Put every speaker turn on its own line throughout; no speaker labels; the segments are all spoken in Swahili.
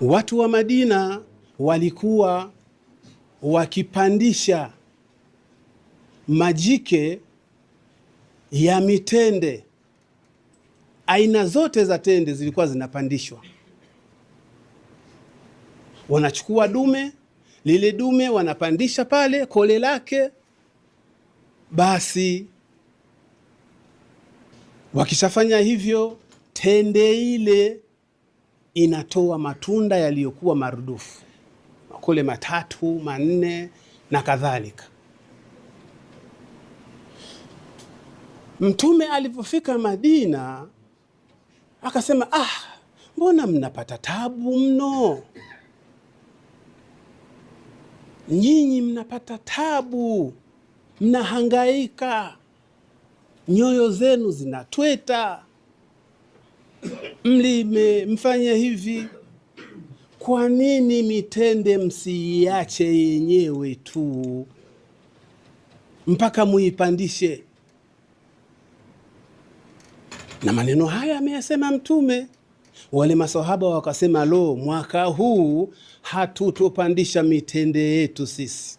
Watu wa Madina walikuwa wakipandisha majike ya mitende, aina zote za tende zilikuwa zinapandishwa. Wanachukua dume, lile dume wanapandisha pale kole lake, basi wakishafanya hivyo tende ile inatoa matunda yaliyokuwa marudufu, makole 3, 4 na kadhalika. Mtume alipofika Madina akasema, mbona mnapata tabu mno? Nyinyi mnapata tabu, mnahangaika, nyoyo zenu zinatweta, mlime mfanye hivi. Kwa nini mitende msiiache yenyewe tu mpaka muipandishe? Na maneno haya ameyasema Mtume. Wale maswahaba wakasema, lo, mwaka huu hatutopandisha mitende yetu sisi,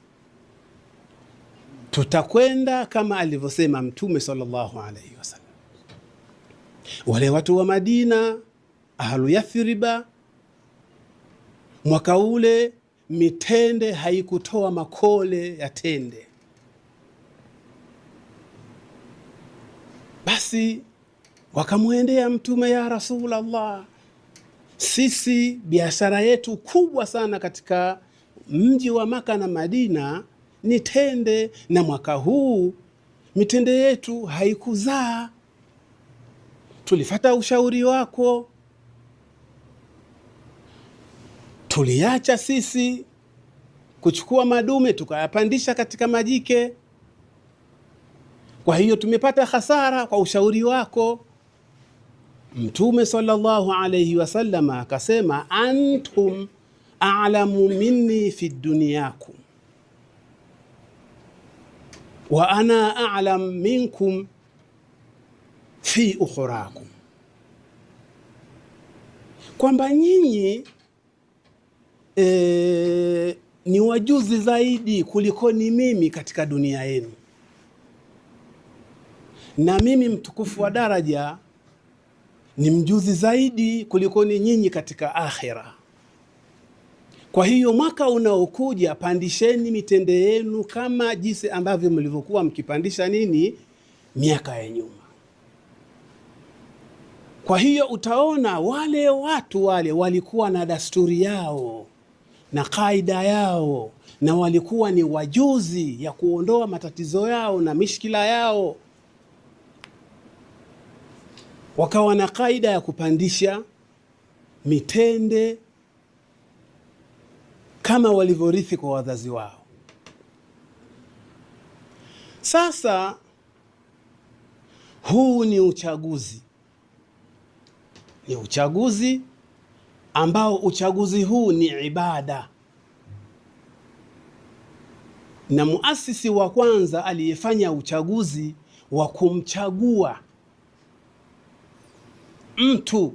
tutakwenda kama alivyosema Mtume sallallahu alaihi wasallam. Wale watu wa Madina, ahlu Yathriba, mwaka ule mitende haikutoa makole ya tende. Basi wakamwendea Mtume, ya Rasulullah, sisi biashara yetu kubwa sana katika mji wa Maka na Madina ni tende, na mwaka huu mitende yetu haikuzaa. Tulifata ushauri wako, tuliacha sisi kuchukua madume tukayapandisha katika majike, kwa hiyo tumepata hasara kwa ushauri wako. Mtume sallallahu alayhi wasallam akasema, antum a'lamu minni fi dunyakum wa ana a'lam minkum fi ukhrakum, kwamba nyinyi ni wajuzi zaidi kulikoni mimi katika dunia yenu, na mimi mtukufu wa daraja ni mjuzi zaidi kulikoni nyinyi katika akhira. Kwa hiyo mwaka unaokuja pandisheni mitende yenu kama jinsi ambavyo mlivyokuwa mkipandisha miaka ya nyuma. Kwa hiyo utaona wale watu walikuwa na dasturi yao na kaida yao, na walikuwa ni wajuzi ya kuondoa matatizo yao na mishkila yao. Wakawa na kaida ya kupandisha mitende kama walivyorithi kwa wazazi wao. Sasa huu ni uchaguzi ambao uchaguzi huu ni ibada, na muasisi wa kwanza aliyefanya uchaguzi wa kumchagua mtu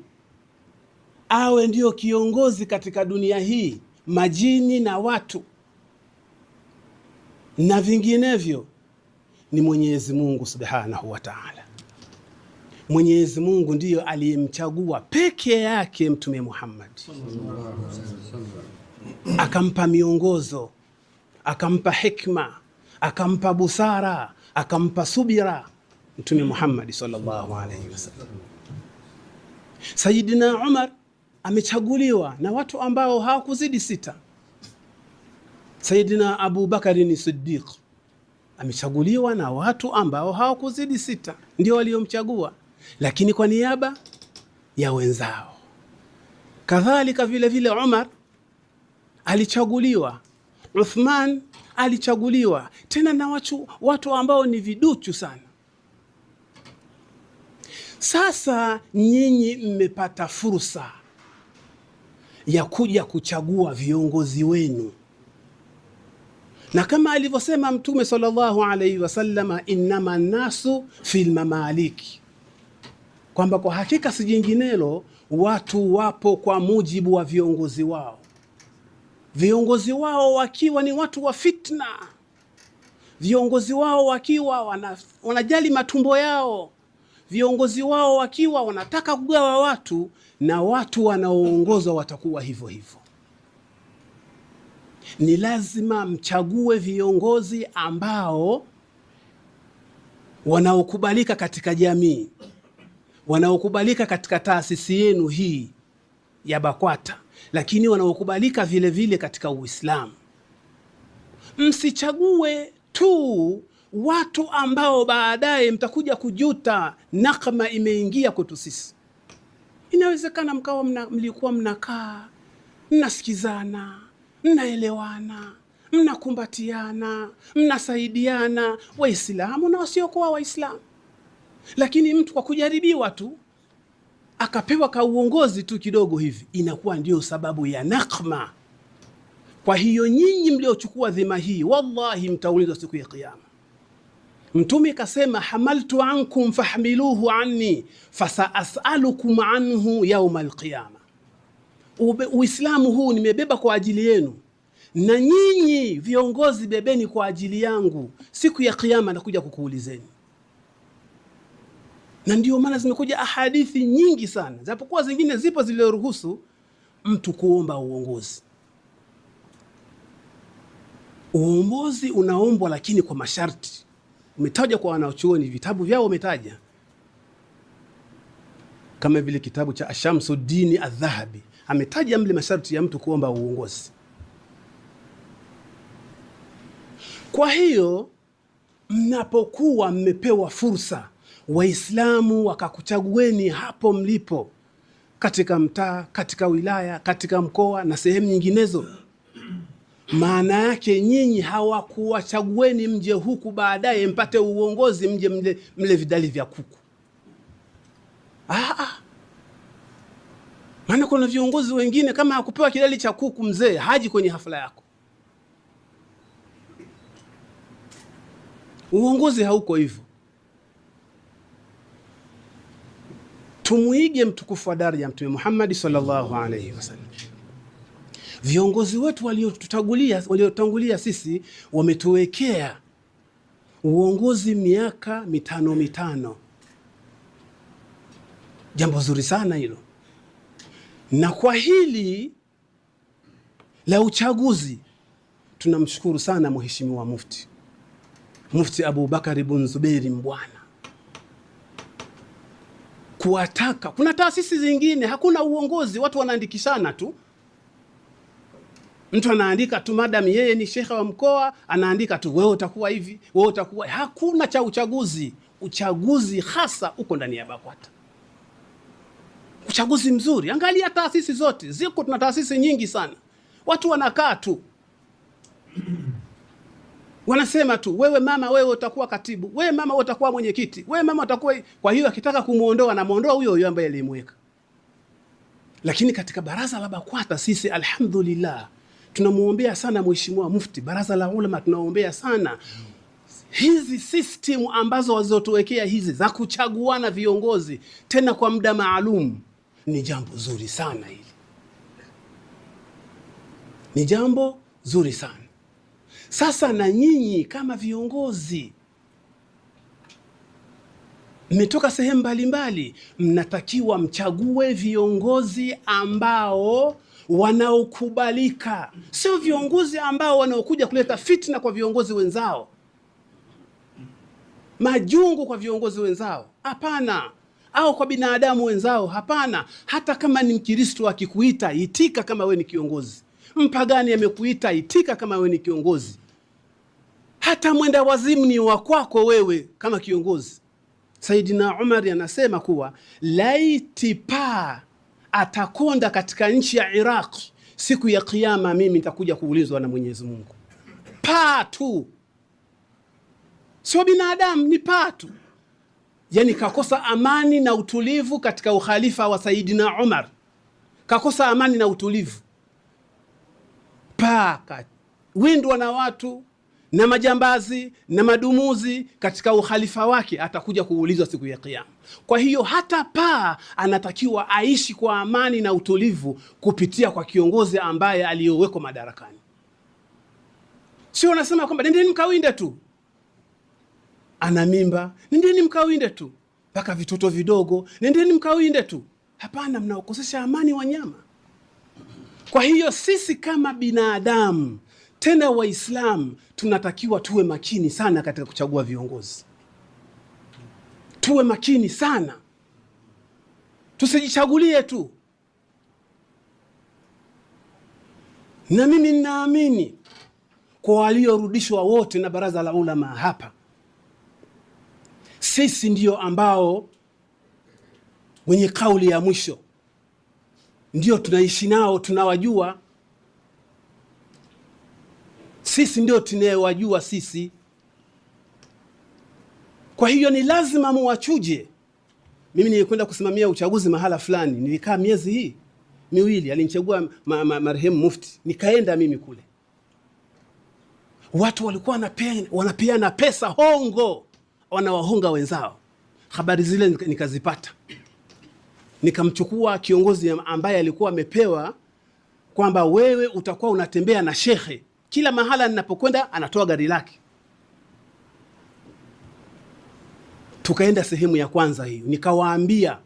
awe ndio kiongozi katika dunia hii, majini na watu na vinginevyo, ni Mwenyezi Mungu Subhanahu wa Ta'ala. Mwenyezi Mungu ndiyo aliyemchagua peke yake Mtume Muhammad, akampa miongozo, akampa hikma, akampa busara, akampa subira. Mtume Muhammad sallallahu alaihi wasallam. Sayyidina Umar amechaguliwa na watu ambao hawakuzidi 6. Sayyidina Abu Bakari ni Siddiq amechaguliwa na watu ambao hawakuzidi 6, ndio waliomchagua, lakini kwa niaba ya wenzao. Kadhalika vile vile Umar alichaguliwa, Uthman alichaguliwa, tena na watu ambao ni viduchu sana. Sasa nyinyi mmepata fursa ya kuja kuchagua viongozi wenu, na kama alivyosema Mtume sallallahu alaihi wasallam, innama nasu fil mamaliki, kwamba kwa hakika si jinginelo, watu wapo kwa mujibu wa viongozi wao. Viongozi wao wakiwa ni watu wa fitna, viongozi wao wakiwa wanajali matumbo yao, viongozi wao wakiwa wanataka kugawa watu, na watu wanaoongozwa watakuwa hivyo hivyo. Ni lazima mchague viongozi ambao wanaokubalika katika jamii, wanaokubalika katika taasisi yenu hii ya BAKWATA, lakini wanaokubalika vile vile katika Uislamu. Msichague tu watu ambao baadaye mtakuja kujuta nakma imeingia kwetu sisi. Inawezekana mkawa mlikuwa mnakaa mnasikizana, mnaelewana, mnakumbatiana, mnasaidiana, Waislamu na wasiokuwa Waislamu, lakini mtu kwa kujaribiwa tu akapewa ka uongozi tu kidogo hivi, inakuwa ndio sababu ya nakma. Kwa hiyo nyinyi mliochukua dhima hii, wallahi mtaulizwa siku ya Kiyama. Mtume kasema, hamaltu ankum fahmiluhu anni fasaasalukum anhu yauma alqiyama. Uislamu huu nimebeba kwa ajili yenu, na nyinyi viongozi bebeni kwa ajili yangu, siku ya Kiyama nakuja kukuulizeni. Na ndio maana zimekuja ahadithi nyingi sana, japokuwa zingine zipo zilizoruhusu mtu kuomba uongozi. Uongozi unaombwa lakini kwa masharti. Umetaja kwa wanachuoni, vitabu vyao umetaja, kama vile kitabu cha Shamsuddin Adh-Dhahabi ametaja mle masharti ya mtu kuomba uongozi. Kwa hiyo mnapokuwa mmepewa fursa, Waislamu wakakuchagueni hapo mlipo, katika mtaa, katika wilaya, katika mkoa na sehemu nyinginezo, maana yake nyinyi hawakuwachagueni mje huku baadaye mpate uongozi mje mle vidali vya kuku. Maana kuna viongozi wengine kama hakupewa kidali cha kuku, mzee haji kwenye hafla yako. Uongozi hauko hivyo. Tumuige mtukufu wa daraja Mtume Muhammad sallallahu alaihi wasallam. Viongozi wetu waliotangulia sisi wametuwekea uongozi miaka mitano. Jambo zuri sana hilo. Na kwa hili la uchaguzi tunamshukuru sana Mheshimiwa Mufti Abubakar ibn Zuberi Mbwana, kuwataka. Kuna taasisi zingine hakuna uongozi, watu wanaandikishana tu. Mtu anaandika tu, madam yeye ni shekha wa mkoa, anaandika tu, wewe utakuwa hivi, wewe utakuwa. Hakuna cha uchaguzi. Uchaguzi hasa uko ndani ya BAKWATA, uchaguzi mzuri. Angalia taasisi zote ziko, tuna taasisi nyingi sana, watu wanakaa tu wanasema tu, wewe mama, wewe utakuwa katibu, wewe mama utakuwa mwenyekiti, wewe mama utakuwa. Kwa hiyo akitaka kumuondoa na muondoa huyo huyo ambaye alimweka. Lakini katika baraza la BAKWATA sisi alhamdulillah tunamuombea sana Mheshimiwa Mufti, baraza la ulama tunaombea sana. Hizi system ambazo wazotuwekea hizi za kuchaguana viongozi tena kwa muda maalum ni jambo zuri sana hili. Ni jambo zuri sana. Sasa na nyinyi kama viongozi mmetoka sehemu mbalimbali, mnatakiwa mchague viongozi ambao wanaokubalika, sio viongozi ambao wanaokuja kuleta fitna kwa viongozi wenzao, majungu kwa viongozi wenzao, hapana, au kwa binadamu wenzao, hapana. Hata kama ni Mkristo akikuita, itika kama we ni kiongozi. Mpagani amekuita, itika kama we ni kiongozi. Hata mwenda wazimu ni wa kwako wewe kama kiongozi. Saidina Umar anasema kuwa laiti paa atakonda katika nchi ya Iraq, siku ya Kiyama mimi nitakuja kuulizwa na Mwenyezi Mungu. Paa tu, sio binadamu, ni paa tu. Yani kakosa amani na utulivu katika ukhalifa wa Saidina Umar, kakosa amani na utulivu. Paa windwa na watu na majambazi na madumuzi katika ukhalifa wake atakuja kuulizwa siku ya Kiyama. Kwa hiyo hata paa anatakiwa aishi kwa amani na utulivu kupitia kwa kiongozi ambaye aliyowekwa madarakani. Sio unasema kwamba nendeni mkawinde tu, ana mimba, nendeni mkawinde tu, mpaka vitoto vidogo, nendeni mkawinde tu. Hapana, mnaokosesha amani wanyama. Kwa hiyo sisi kama binadamu, tena Waislamu, tunatakiwa tuwe makini sana katika kuchagua viongozi. Tuwe makini sana, tusijichagulie tu. Na mimi ninaamini kwa waliorudishwa wote na baraza la ulama hapa, sisi ndio ambao wenye kauli ya mwisho, ndio tunaishi nao, tunawajua. Sisi ndio tunayewajua sisi. Kwa hiyo ni lazima muwachuje. Mimi nilikwenda kusimamia uchaguzi mahala fulani, nilikaa miezi hii miwili, alinichagua marehemu mufti, nikaenda mimi kule. Watu walikuwa wanapeana pesa hongo, wanawahonga wenzao. Habari zile nikazipata, nikamchukua kiongozi ambaye alikuwa amepewa kwamba wewe utakuwa unatembea na shekhe kila mahala ninapokwenda, anatoa gari lake. Tukaenda sehemu ya kwanza hiyo, nikawaambia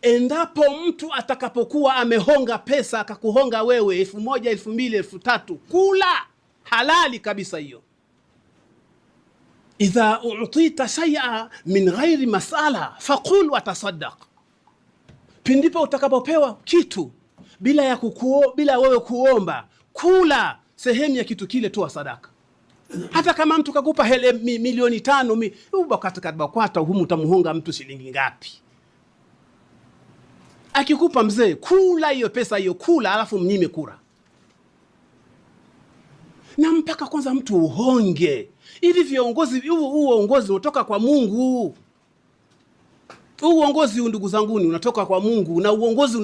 endapo mtu atakapokuwa amehonga pesa akakuhonga wewe 1000, 2000, 3000, kula halali kabisa hiyo. Idha utita shay'a min ghairi masala faqul wa tasaddaq, pindipo utakapopewa kitu bila wewe kuomba, kula sehemu ya kitu kile, toa sadaka. Hata kama mtu kakupa milioni 5, ubakatakata humu utamuhonga mtu shilingi ngapi? Akikupa mzee, kula hiyo pesa hiyo, kula alafu mnyime kura. Na mpaka kwanza mtu uhonge. Hivi viongozi, uongozi unatoka kwa Mungu. Uongozi ndugu zanguni unatoka kwa Mungu, na uongozi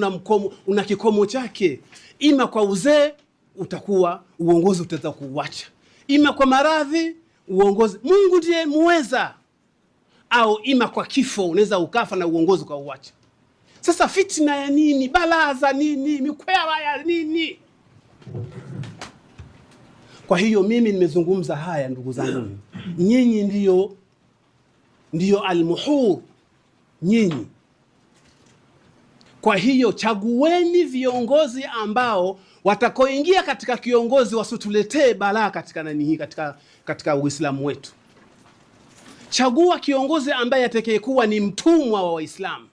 una kikomo chake. Ima kwa uzee utakuwa uongozi utaweza kuuacha, ima kwa maradhi uongozi Mungu ndiye muweza, au ima kwa kifo unaweza ukafa na uongozi kwa uacha. Sasa fitna ya nini? Balaa za nini? Mikwela ya nini? Kwa hiyo mimi nimezungumza haya ndugu zangu, nyinyi ndio almuhur nyinyi. Kwa hiyo chagueni viongozi ambao watakoingia katika kiongozi wasituletee balaa katika nani hii, katika Uislamu wetu. Chagua kiongozi ambaye atakayekuwa ni mtumwa wa Waislamu,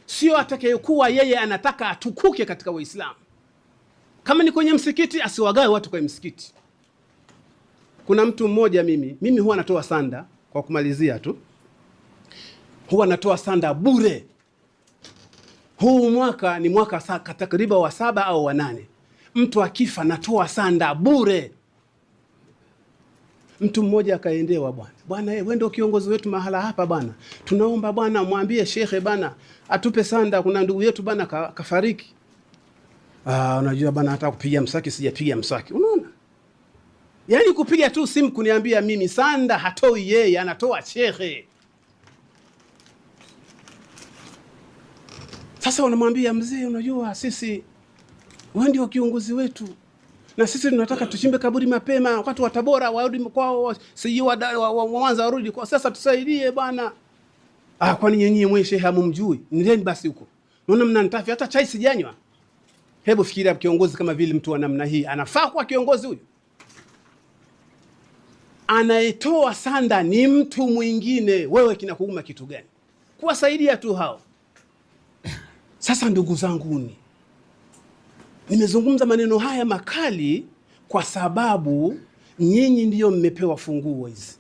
sio atakayekuwa yeye anataka atukuke katika Waislamu. Kama ni kwenye msikiti, asiwagawe watu kwa msikiti. Kuna mtu mmoja, mimi huwa natoa sanda, kwa kumalizia tu, huwa natoa sanda bure. Huu mwaka ni mwaka takriban wa 7 au wa 8. Mtu akifa natoa sanda bure. Mtu mmoja akaendewa, bwana wewe ndio kiongozi wetu mahala hapa bwana, tunaomba bwana mwambie shekhe bwana atupe sanda, kuna ndugu yetu bwana kafariki. Unajua bwana, hata kupiga msaki sijapiga msaki. Unaona, yaani kupiga tu simu kuniambia mimi sanda hatoi yeye, anatoa shekhe. Sasa wanamwambia mzee, unajua sisi wewe ndio kiongozi wetu, na sisi tunataka tuchimbe kaburi mapema, wakati wa Tabora warudi kwao, siji wa Mwanza warudi kwa sasa, tusaidie bwana. Kwani nyinyi mwenyewe shehe hamumjui? Nendeni basi huko. Unaona mnanitafi, hata chai sijanywa. Hebu fikiria kiongozi kama vile mtu wa namna hii anafaa kuwa kiongozi huyu? Anayetoa sanda ni mtu mwingine, wewe kinakuuma kitu gani? Kuwasaidia tu hao. Sasa ndugu zanguni, nimezungumza maneno haya makali kwa sababu nyinyi ndiyo mmepewa funguo hizi.